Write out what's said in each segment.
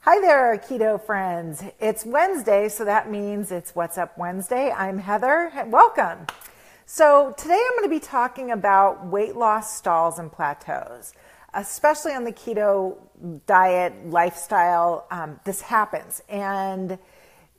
Hi there, keto friends. It's Wednesday, so that means it's What's Up Wednesday. I'm Heather. Welcome. So today I'm going to be talking about weight loss stalls and plateaus, especially on the keto diet lifestyle. This happens, and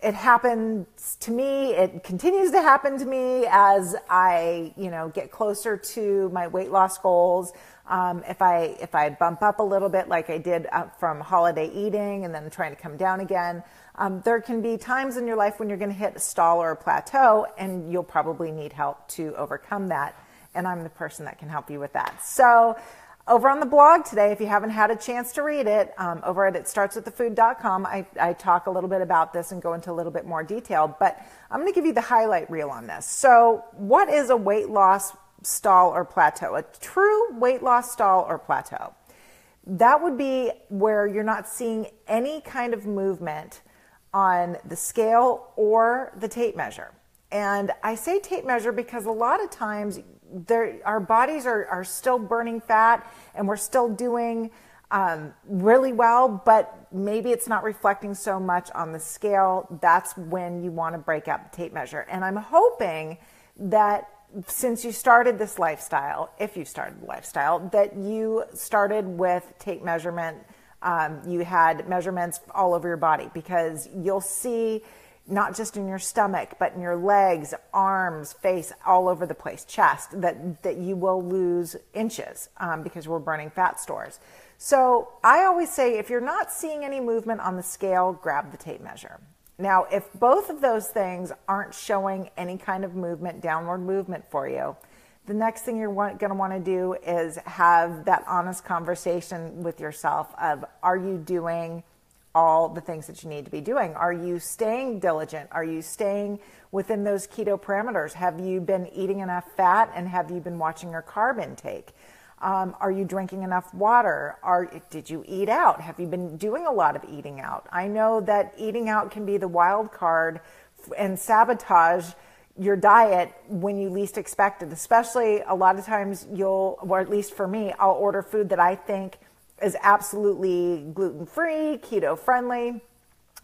it happens to me. It continues to happen to me as I, get closer to my weight loss goals. If I bump up a little bit, like I did from holiday eating and then trying to come down again, there can be times in your life when you're going to hit a stall or a plateau, and you'll probably need help to overcome that. And I'm the person that can help you with that. So over on the blog today, if you haven't had a chance to read it, over at itstartswiththefood.com, I talk a little bit about this and go into a little bit more detail, but I'm going to give you the highlight reel on this. So what is a weight loss stall or plateau? A true weight loss stall or plateau. That would be where you're not seeing any kind of movement on the scale or the tape measure. And I say tape measure because a lot of times our bodies are still burning fat and we're still doing really well, but maybe it's not reflecting so much on the scale. That's when you want to break out the tape measure. And I'm hoping that since you started this lifestyle, if you started the lifestyle, that you started with tape measurement, you had measurements all over your body, because you'll see not just in your stomach, but in your legs, arms, face, all over the place, chest, that you will lose inches because we're burning fat stores. So I always say, if you're not seeing any movement on the scale, grab the tape measure. Now, if both of those things aren't showing any kind of movement, downward movement for you, the next thing you're going to want to do is have that honest conversation with yourself of, are you doing all the things that you need to be doing? Are you staying diligent? Are you staying within those keto parameters? Have you been eating enough fat, and have you been watching your carb intake? Are you drinking enough water? Did you eat out? Have you been doing a lot of eating out? I know that eating out can be the wild card and sabotage your diet when you least expect it. Especially a lot of times or at least for me, I'll order food that I think is absolutely gluten-free, keto-friendly,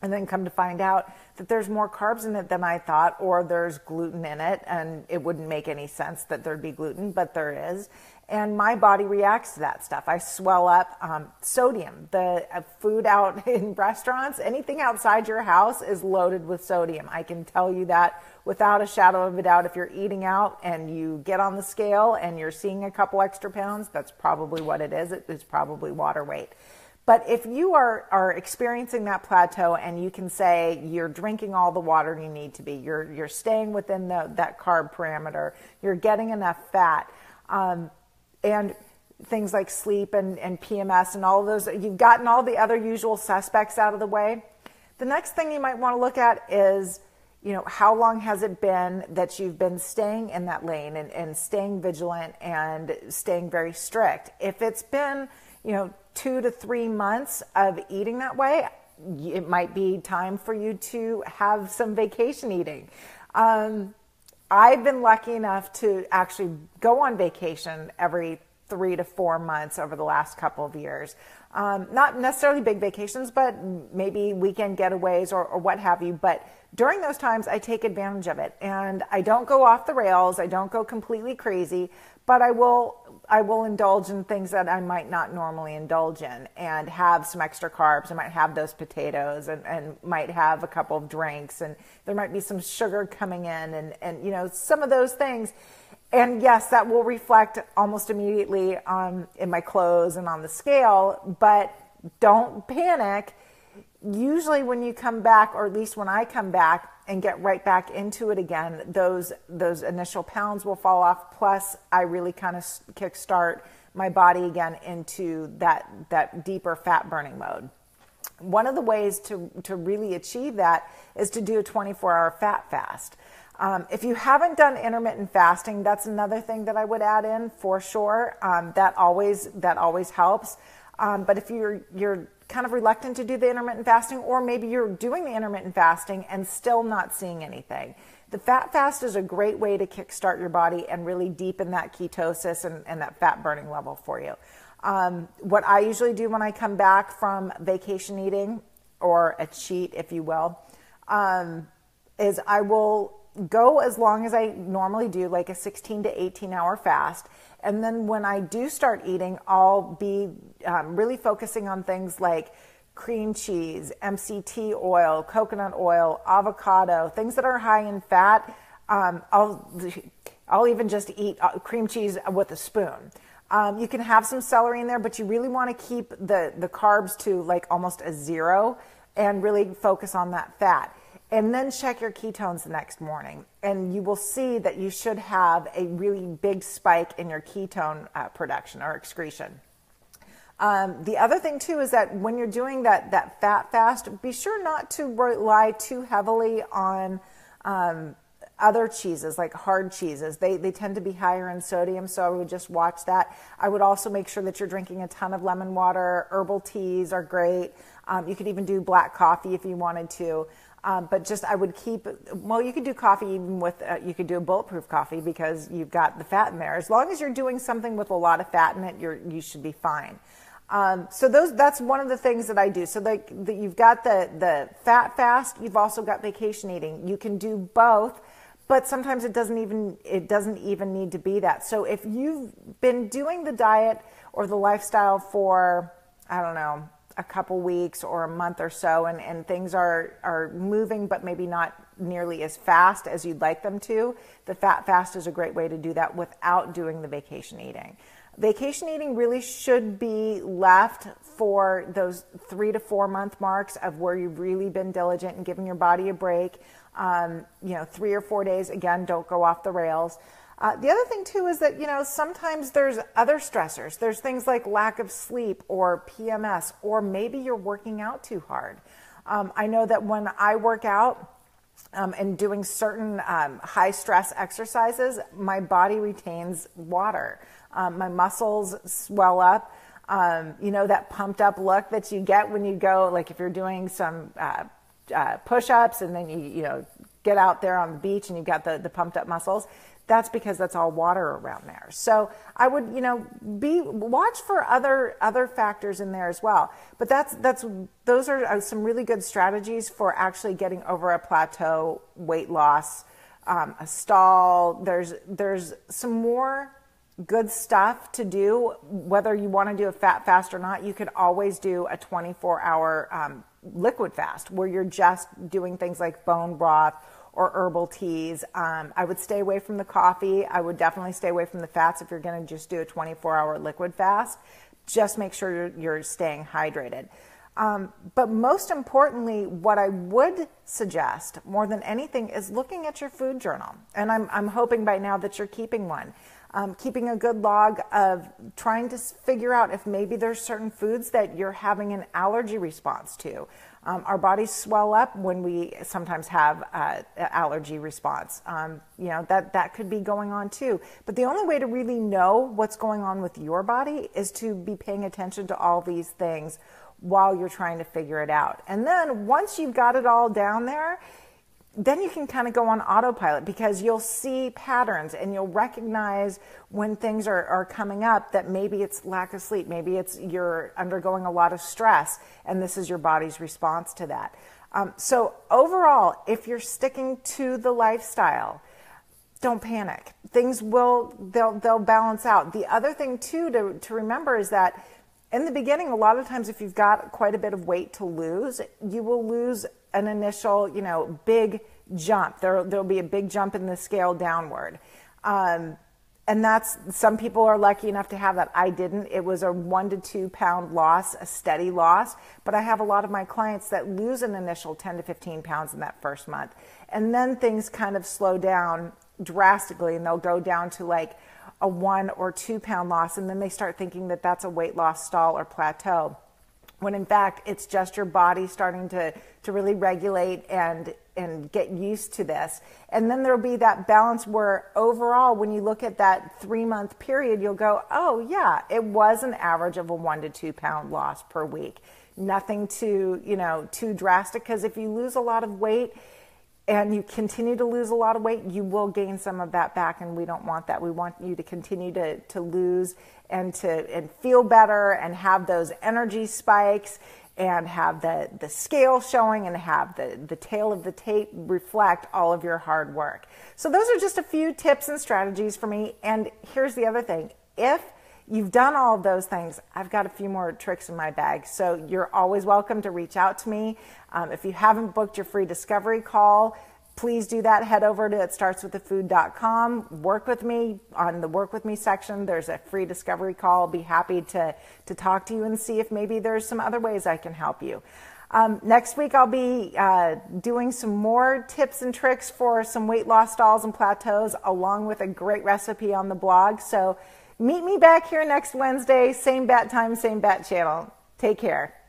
and then come to find out that there's more carbs in it than I thought, or there's gluten in it, and it wouldn't make any sense that there'd be gluten, but there is. And my body reacts to that stuff. I swell up. Sodium, the food out in restaurants, anything outside your house is loaded with sodium. I can tell you that without a shadow of a doubt. If you're eating out and you get on the scale and you're seeing a couple extra pounds, that's probably what it is. It is probably water weight. But if you are experiencing that plateau and you can say you're drinking all the water you need to be, you're staying within that carb parameter, you're getting enough fat, and things like sleep and PMS and all of those, you've gotten all the other usual suspects out of the way. The next thing you might want to look at is, how long has it been that you've been staying in that lane and staying vigilant and staying very strict. If it's been, 2 to 3 months of eating that way, it might be time for you to have some vacation eating. I've been lucky enough to actually go on vacation every 3 to 4 months over the last couple of years. Not necessarily big vacations, but maybe weekend getaways or what have you. But during those times, I take advantage of it. And I don't go off the rails. I don't go completely crazy, but I will indulge in things that I might not normally indulge in and have some extra carbs. I might have those potatoes and might have a couple of drinks, and there might be some sugar coming in and some of those things. And yes, that will reflect almost immediately in my clothes and on the scale, but don't panic. Usually when you come back, or at least when I come back and get right back into it again, those initial pounds will fall off. Plus, I really kind of kickstart my body again into that deeper fat burning mode. One of the ways to really achieve that is to do a 24-hour fat fast. If you haven't done intermittent fasting, that's another thing that I would add in for sure. That always helps. But if you're kind of reluctant to do the intermittent fasting, or maybe you're doing the intermittent fasting and still not seeing anything, the fat fast is a great way to kickstart your body and really deepen that ketosis and that fat burning level for you. What I usually do when I come back from vacation eating or a cheat, if you will, is I will go as long as I normally do, like a 16 to 18 hour fast. And then when I do start eating, I'll be really focusing on things like cream cheese, MCT oil, coconut oil, avocado, things that are high in fat. I'll even just eat cream cheese with a spoon. You can have some celery in there, but you really want to keep the carbs to like almost a zero and really focus on that fat. And then check your ketones the next morning, and you will see that you should have a really big spike in your ketone production or excretion. The other thing too is that when you're doing that fat fast, be sure not to rely too heavily on other cheeses, like hard cheeses. They tend to be higher in sodium, so I would just watch that. I would also make sure that you're drinking a ton of lemon water. Herbal teas are great. You could even do black coffee if you wanted to. But just I would keep, well, you could do coffee even with, you could do a bulletproof coffee because you've got the fat in there. As long as you're doing something with a lot of fat in it, you should be fine. So that's one of the things that I do. So you've got the fat fast, you've also got vacation eating. You can do both, but sometimes it doesn't even need to be that. So if you've been doing the diet or the lifestyle for, I don't know, a couple weeks or a month or so, and things are moving, but maybe not nearly as fast as you'd like them to, the fat fast is a great way to do that without doing the vacation eating. Vacation eating really should be left for those 3 to 4 month marks of where you've really been diligent and giving your body a break. 3 or 4 days, again, don't go off the rails. The other thing too is that, sometimes there's other stressors. There's things like lack of sleep or PMS, or maybe you're working out too hard. I know that when I work out and doing certain high stress exercises, my body retains water. My muscles swell up. That pumped up look that you get when you go, like if you're doing some push-ups and then you get out there on the beach and you've got the pumped up muscles. That's because that's all water around there. So I would, watch for other factors in there as well. But those are some really good strategies for actually getting over a plateau, weight loss, a stall. There's some more good stuff to do. Whether you want to do a fat fast or not, you could always do a 24-hour liquid fast where you're just doing things like bone broth or herbal teas. I would stay away from the coffee. I would definitely stay away from the fats if you're going to just do a 24-hour liquid fast. Just make sure you're staying hydrated. But most importantly, what I would suggest more than anything is looking at your food journal. And I'm hoping by now that you're keeping one. Keeping a good log of trying to figure out if maybe there's certain foods that you're having an allergy response to. Our bodies swell up when we sometimes have an allergy response. That could be going on too. But the only way to really know what's going on with your body is to be paying attention to all these things while you're trying to figure it out. And then once you've got it all down there, then you can kind of go on autopilot because you'll see patterns and you'll recognize when things are coming up that maybe it's lack of sleep, maybe it's you're undergoing a lot of stress, and this is your body's response to that. So overall, if you're sticking to the lifestyle, don't panic. They'll balance out. The other thing too to remember is that in the beginning, a lot of times if you've got quite a bit of weight to lose, you will lose an initial, big jump. There'll be a big jump in the scale downward. And that's, some people are lucky enough to have that. I didn't. It was a 1 to 2 pound loss, a steady loss. But I have a lot of my clients that lose an initial 10 to 15 pounds in that first month. And then things kind of slow down drastically and they'll go down to like a 1 or 2 pound loss. And then they start thinking that that's a weight loss stall or plateau, when in fact it's just your body starting to really regulate and get used to this. And then there'll be that balance where overall, when you look at that 3 month period, you'll go, oh yeah, it was an average of a 1 to 2 pound loss per week. Nothing too drastic, because if you lose a lot of weight and you continue to lose a lot of weight, you will gain some of that back, and we don't want that. We want you to continue to lose and feel better and have those energy spikes and have the scale showing and have the tail of the tape reflect all of your hard work. So those are just a few tips and strategies for me. And here's the other thing. If you've done all of those things, I've got a few more tricks in my bag. So you're always welcome to reach out to me. If you haven't booked your free discovery call, please do that. Head over to itstartswiththefood.com. Work with me. On the Work With Me section, there's a free discovery call. I'll be happy to talk to you and see if maybe there's some other ways I can help you. Next week, I'll be doing some more tips and tricks for some weight loss stalls and plateaus, along with a great recipe on the blog. So meet me back here next Wednesday, same bat time, same bat channel. Take care.